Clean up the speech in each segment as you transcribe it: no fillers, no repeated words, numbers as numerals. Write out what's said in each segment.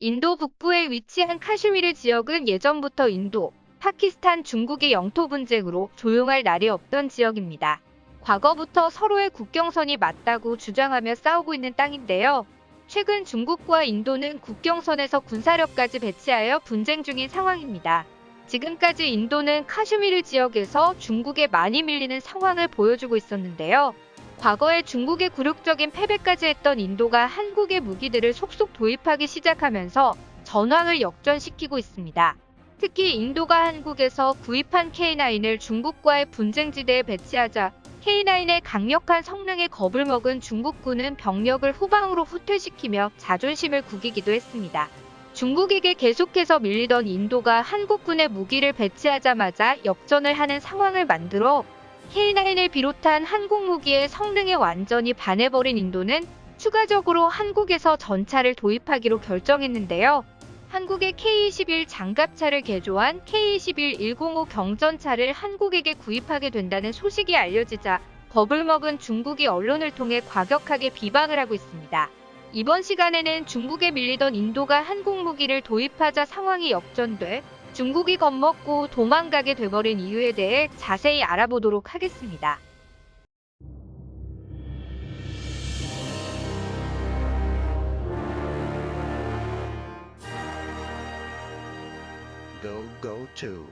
인도 북부에 위치한 카슈미르 지역은 예전부터 인도, 파키스탄, 중국의 영토 분쟁으로 조용할 날이 없던 지역입니다. 과거부터 서로의 국경선이 맞다고 주장하며 싸우고 있는 땅인데요. 최근 중국과 인도는 국경선에서 군사력까지 배치하여 분쟁 중인 상황입니다. 지금까지 인도는 카슈미르 지역에서 중국에 많이 밀리는 상황을 보여주고 있었는데요. 과거에 중국의 굴욕적인 패배까지 했던 인도가 한국의 무기들을 속속 도입하기 시작하면서 전황을 역전시키고 있습니다. 특히 인도가 한국에서 구입한 K9을 중국과의 분쟁지대에 배치하자 K9의 강력한 성능에 겁을 먹은 중국군은 병력을 후방으로 후퇴시키며 자존심을 구기기도 했습니다. 중국에게 계속해서 밀리던 인도가 한국군의 무기를 배치하자마자 역전을 하는 상황을 만들어 K9을 비롯한 한국 무기의 성능에 완전히 반해버린 인도는 추가적으로 한국에서 전차를 도입하기로 결정했는데요. 한국의 K-21 장갑차를 개조한 K-21-105 경전차를 한국에게 구입하게 된다는 소식이 알려지자 겁을 먹은 중국이 언론을 통해 과격하게 비방을 하고 있습니다. 이번 시간에는 중국에 밀리던 인도가 한국 무기를 도입하자 상황이 역전돼 중국이 겁먹고 도망가게 돼버린 이유에 대해 자세히 알아보도록 하겠습니다. GoTube.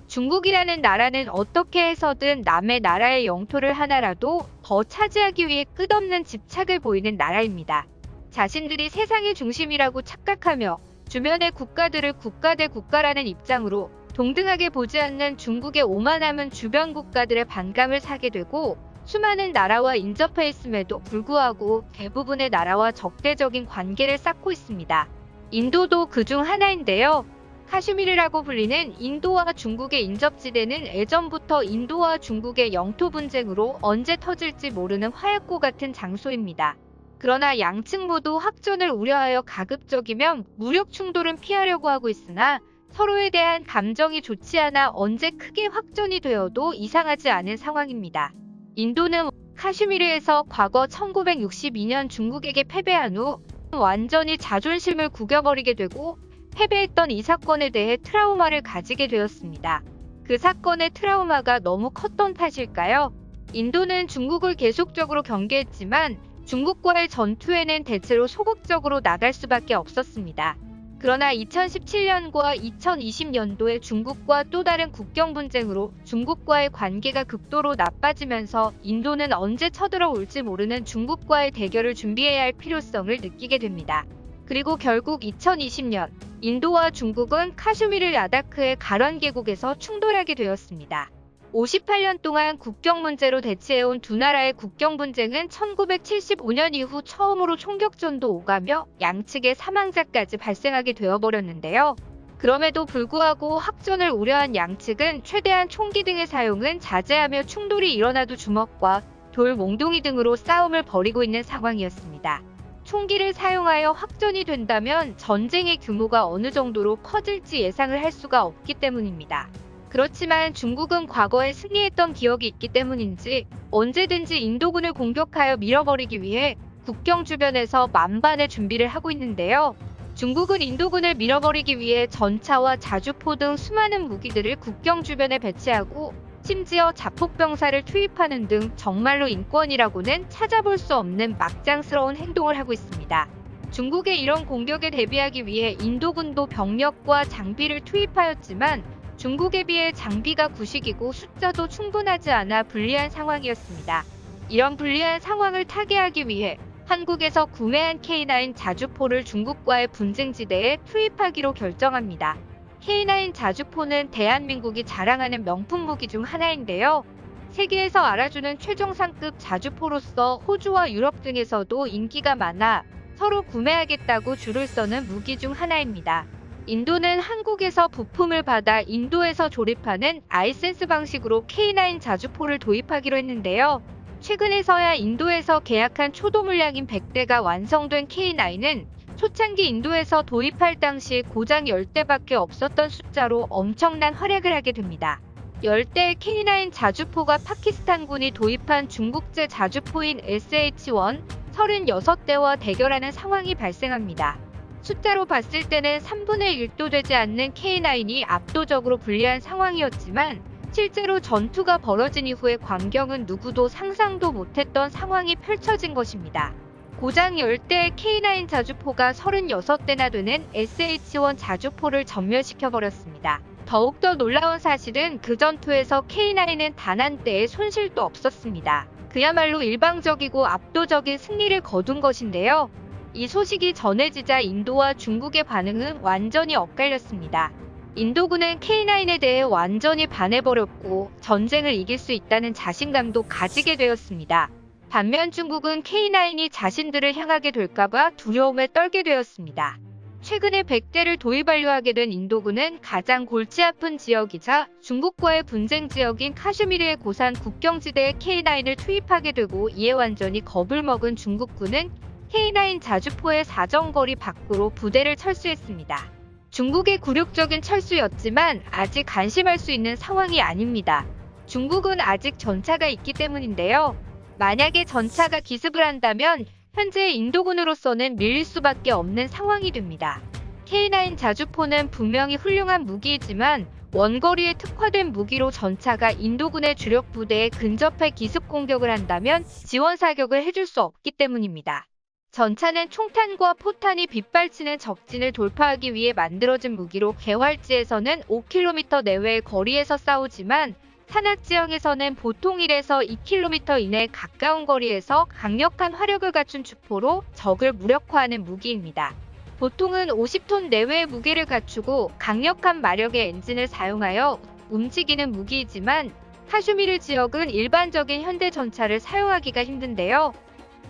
중국이라는 나라는 어떻게 해서든 남의 나라의 영토를 하나라도 더 차지하기 위해 끝없는 집착을 보이는 나라입니다. 자신들이 세상의 중심이라고 착각하며 주변의 국가들을 국가 대 국가라는 입장으로 동등하게 보지 않는 중국의 오만함은 주변 국가들의 반감을 사게 되고 수많은 나라와 인접해 있음에도 불구하고 대부분의 나라와 적대적인 관계를 쌓고 있습니다. 인도도 그중 하나인데요. 카슈미르라고 불리는 인도와 중국의 인접지대는 예전부터 인도와 중국의 영토 분쟁으로 언제 터질지 모르는 화약고 같은 장소입니다. 그러나 양측 모두 확전을 우려하여 가급적이면 무력 충돌은 피하려고 하고 있으나 서로에 대한 감정이 좋지 않아 언제 크게 확전이 되어도 이상하지 않은 상황입니다. 인도는 카슈미르에서 과거 1962년 중국에게 패배한 후 완전히 자존심을 구겨버리게 되고 패배했던 이 사건에 대해 트라우마를 가지게 되었습니다. 그 사건의 트라우마가 너무 컸던 탓일까요? 인도는 중국을 계속적으로 경계했지만 중국과의 전투에는 대체로 소극적으로 나갈 수밖에 없었습니다. 그러나 2017년과 2020년도에 중국과 또 다른 국경 분쟁으로 중국과의 관계가 극도로 나빠지면서 인도는 언제 쳐들어올지 모르는 중국과의 대결을 준비해야 할 필요성을 느끼게 됩니다. 그리고 결국 2020년 인도와 중국은 카슈미르 라다크의 가란 계곡에서 충돌하게 되었습니다. 58년 동안 국경 문제로 대치해온 두 나라의 국경 분쟁은 1975년 이후 처음으로 총격전도 오가며 양측의 사망자까지 발생하게 되어버렸는데요. 그럼에도 불구하고 확전을 우려한 양측은 최대한 총기 등의 사용은 자제하며 충돌이 일어나도 주먹과 돌, 몽둥이 등으로 싸움을 벌이고 있는 상황이었습니다. 총기를 사용하여 확전이 된다면 전쟁의 규모가 어느 정도로 커질지 예상을 할 수가 없기 때문입니다. 그렇지만 중국은 과거에 승리했던 기억이 있기 때문인지 언제든지 인도군을 공격하여 밀어버리기 위해 국경 주변에서 만반의 준비를 하고 있는데요. 중국은 인도군을 밀어버리기 위해 전차와 자주포 등 수많은 무기들을 국경 주변에 배치하고 심지어 자폭병사를 투입하는 등 정말로 인권이라고는 찾아볼 수 없는 막장스러운 행동을 하고 있습니다. 중국의 이런 공격에 대비하기 위해 인도군도 병력과 장비를 투입하였지만 중국에 비해 장비가 구식이고 숫자도 충분하지 않아 불리한 상황이었습니다. 이런 불리한 상황을 타개하기 위해 한국에서 구매한 K9 자주포를 중국과의 분쟁지대에 투입하기로 결정합니다. K9 자주포는 대한민국이 자랑하는 명품 무기 중 하나인데요. 세계에서 알아주는 최정상급 자주포로서 호주와 유럽 등에서도 인기가 많아 서로 구매하겠다고 줄을 서는 무기 중 하나입니다. 인도는 한국에서 부품을 받아 인도에서 조립하는 아이센스 방식으로 K9 자주포를 도입하기로 했는데요. 최근에서야 인도에서 계약한 초도 물량인 100대가 완성된 K9은 초창기 인도에서 도입할 당시 고작 10대밖에 없었던 숫자로 엄청난 활약을 하게 됩니다. 10대의 K9 자주포가 파키스탄군이 도입한 중국제 자주포인 SH-1 36대와 대결하는 상황이 발생합니다. 숫자로 봤을 때는 3분의 1도 되지 않는 K9이 압도적으로 불리한 상황이었지만 실제로 전투가 벌어진 이후의 광경은 누구도 상상도 못했던 상황이 펼쳐진 것입니다. 고장 10대의 K9 자주포가 36대나 되는 SH-1 자주포를 전멸시켜버렸습니다. 더욱더 놀라운 사실은 그 전투에서 K9은 단 한 대의 손실도 없었습니다. 그야말로 일방적이고 압도적인 승리를 거둔 것인데요. 이 소식이 전해지자 인도와 중국의 반응은 완전히 엇갈렸습니다. 인도군은 K9에 대해 완전히 반해버렸고 전쟁을 이길 수 있다는 자신감도 가지게 되었습니다. 반면 중국은 K9이 자신들을 향하게 될까봐 두려움에 떨게 되었습니다. 최근에 100대를 도입하려 하게 된 인도군은 가장 골치 아픈 지역이자 중국과의 분쟁 지역인 카슈미르의 고산 국경지대에 K9을 투입하게 되고 이에 완전히 겁을 먹은 중국군은 K9 자주포의 사정거리 밖으로 부대를 철수했습니다. 중국의 굴욕적인 철수였지만 아직 안심할 수 있는 상황이 아닙니다. 중국은 아직 전차가 있기 때문인데요. 만약에 전차가 기습을 한다면 현재 인도군으로서는 밀릴 수밖에 없는 상황이 됩니다. K9 자주포는 분명히 훌륭한 무기이지만 원거리에 특화된 무기로 전차가 인도군의 주력 부대에 근접해 기습 공격을 한다면 지원 사격을 해줄 수 없기 때문입니다. 전차는 총탄과 포탄이 빗발치는 적진을 돌파하기 위해 만들어진 무기로 개활지에서는 5km 내외의 거리에서 싸우지만 산악지형에서는 보통 1에서 2km 이내 가까운 거리에서 강력한 화력을 갖춘 주포로 적을 무력화하는 무기입니다. 보통은 50톤 내외의 무게를 갖추고 강력한 마력의 엔진을 사용하여 움직이는 무기이지만 카슈미르 지역은 일반적인 현대 전차를 사용하기가 힘든데요.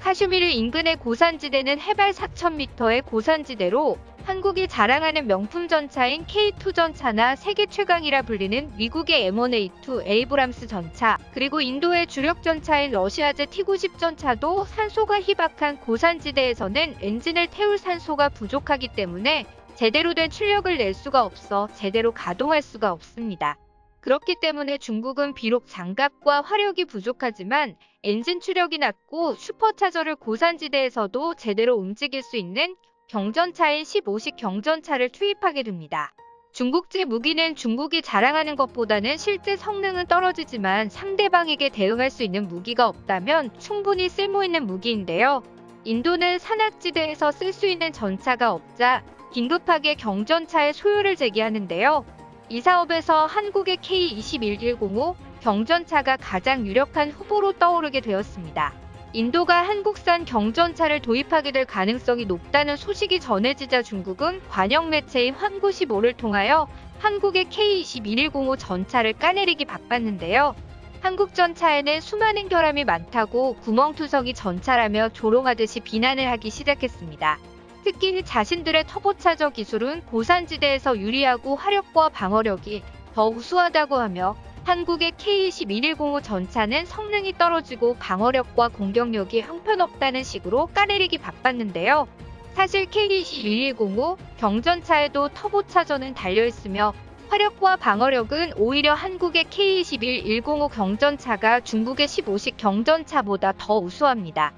카슈미르 인근의 고산지대는 해발 4,000m의 고산지대로 한국이 자랑하는 명품 전차인 K2 전차나 세계 최강이라 불리는 미국의 M1A2 에이브람스 전차, 그리고 인도의 주력 전차인 러시아제 T-90 전차도 산소가 희박한 고산지대에서는 엔진을 태울 산소가 부족하기 때문에 제대로 된 출력을 낼 수가 없어 제대로 가동할 수가 없습니다. 그렇기 때문에 중국은 비록 장갑과 화력이 부족하지만 엔진 추력이 낮고 슈퍼차저를 고산지대에서도 제대로 움직일 수 있는 경전차인 15식 경전차를 투입하게 됩니다. 중국제 무기는 중국이 자랑하는 것보다는 실제 성능은 떨어지지만 상대방에게 대응할 수 있는 무기가 없다면 충분히 쓸모있는 무기인데요. 인도는 산악지대에서 쓸 수 있는 전차가 없자 긴급하게 경전차의 소요를 제기하는데요. 이 사업에서 한국의 K21105 경전차가 가장 유력한 후보로 떠오르게 되었습니다. 인도가 한국산 경전차를 도입하게 될 가능성이 높다는 소식이 전해지자 중국은 관영 매체인 환구15를 통하여 한국의 K21105 전차를 까내리기 바빴는데요. 한국 전차에는 수많은 결함이 많다고 구멍투성이 전차라며 조롱하듯이 비난을 하기 시작했습니다. 특히 자신들의 터보차저 기술은 고산지대에서 유리하고 화력과 방어력이 더 우수하다고 하며 한국의 K21105 전차는 성능이 떨어지고 방어력과 공격력이 형편없다는 식으로 까내리기 바빴는데요. 사실 K21105 경전차에도 터보차저는 달려있으며 화력과 방어력은 오히려 한국의 K21105 경전차가 중국의 15식 경전차보다 더 우수합니다.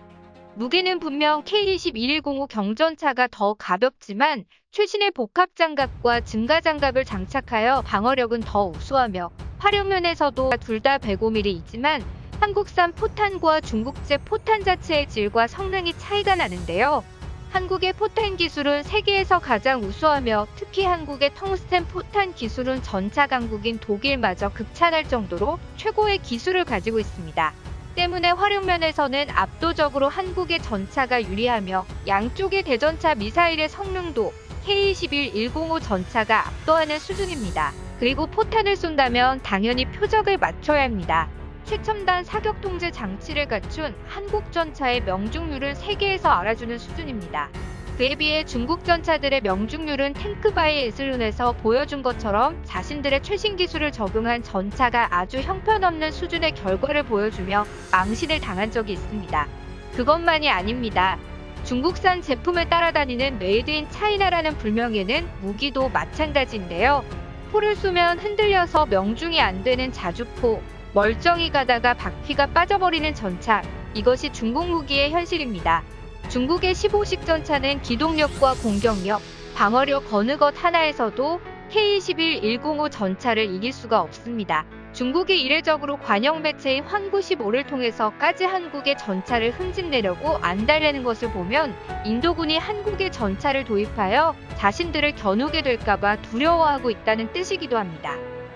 무게는 분명 K21105 경전차가 더 가볍지만 최신의 복합장갑과 증가장갑을 장착하여 방어력은 더 우수하며 화력면에서도 둘 다 105mm이지만 한국산 포탄과 중국제 포탄 자체의 질과 성능이 차이가 나는데요. 한국의 포탄 기술은 세계에서 가장 우수하며 특히 한국의 텅스텐 포탄 기술은 전차 강국인 독일마저 극찬할 정도로 최고의 기술을 가지고 있습니다. 때문에 화력면에서는 압도적으로 한국의 전차가 유리하며 양쪽의 대전차 미사일의 성능도 K21105 전차가 압도하는 수준입니다. 그리고 포탄을 쏜다면 당연히 표적을 맞춰야 합니다. 최첨단 사격 통제 장치를 갖춘 한국 전차의 명중률은 세계에서 알아주는 수준입니다. 그에 비해 중국 전차들의 명중률은 탱크 바이 에슬론에서 보여준 것처럼 자신들의 최신 기술을 적용한 전차가 아주 형편없는 수준의 결과를 보여주며 망신을 당한 적이 있습니다. 그것만이 아닙니다. 중국산 제품을 따라다니는 메이드 인 차이나라는 불명예는 무기도 마찬가지인데요. 포를 쏘면 흔들려서 명중이 안 되는 자주포, 멀쩡히 가다가 바퀴가 빠져버리는 전차, 이것이 중국 무기의 현실입니다. 중국의 15식 전차는 기동력과 공격력, 방어력 어느 것 하나에서도 K-21-105 전차를 이길 수가 없습니다. 중국이 이례적으로 관영 매체인 황구 15를 통해서까지 한국의 전차를 흠집내려고 안달내는 것을 보면 인도군이 한국의 전차를 도입하여 자신들을 겨누게 될까봐 두려워하고 있다는 뜻이기도 합니다.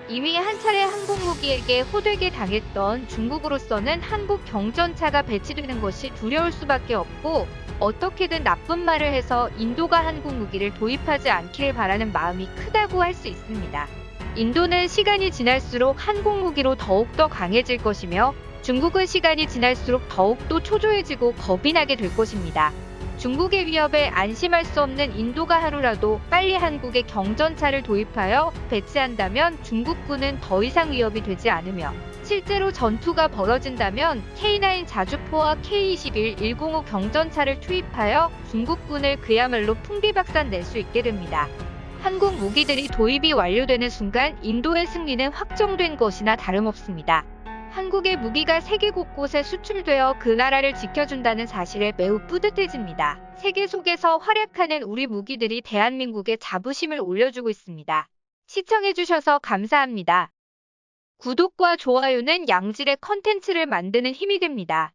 이미 한 차례 한국 무기에게 호되게 당했던 중국으로서는 한국 경전차가 배치되는 것이 두려울 수밖에 없고 어떻게든 나쁜 말을 해서 인도가 한국 무기를 도입하지 않기를 바라는 마음이 크다고 할 수 있습니다. 인도는 시간이 지날수록 한국 무기로 더욱더 강해질 것이며 중국은 시간이 지날수록 더욱더 초조해지고 겁이 나게 될 것입니다. 중국의 위협에 안심할 수 없는 인도가 하루라도 빨리 한국에 경전차를 도입하여 배치한다면 중국군은 더 이상 위협이 되지 않으며 실제로 전투가 벌어진다면 K9 자주포와 K-21-105 경전차를 투입하여 중국군을 그야말로 풍비박산 낼 수 있게 됩니다. 한국 무기들이 도입이 완료되는 순간 인도의 승리는 확정된 것이나 다름없습니다. 한국의 무기가 세계 곳곳에 수출되어 그 나라를 지켜준다는 사실에 매우 뿌듯해집니다. 세계 속에서 활약하는 우리 무기들이 대한민국의 자부심을 올려주고 있습니다. 시청해주셔서 감사합니다. 구독과 좋아요는 양질의 컨텐츠를 만드는 힘이 됩니다.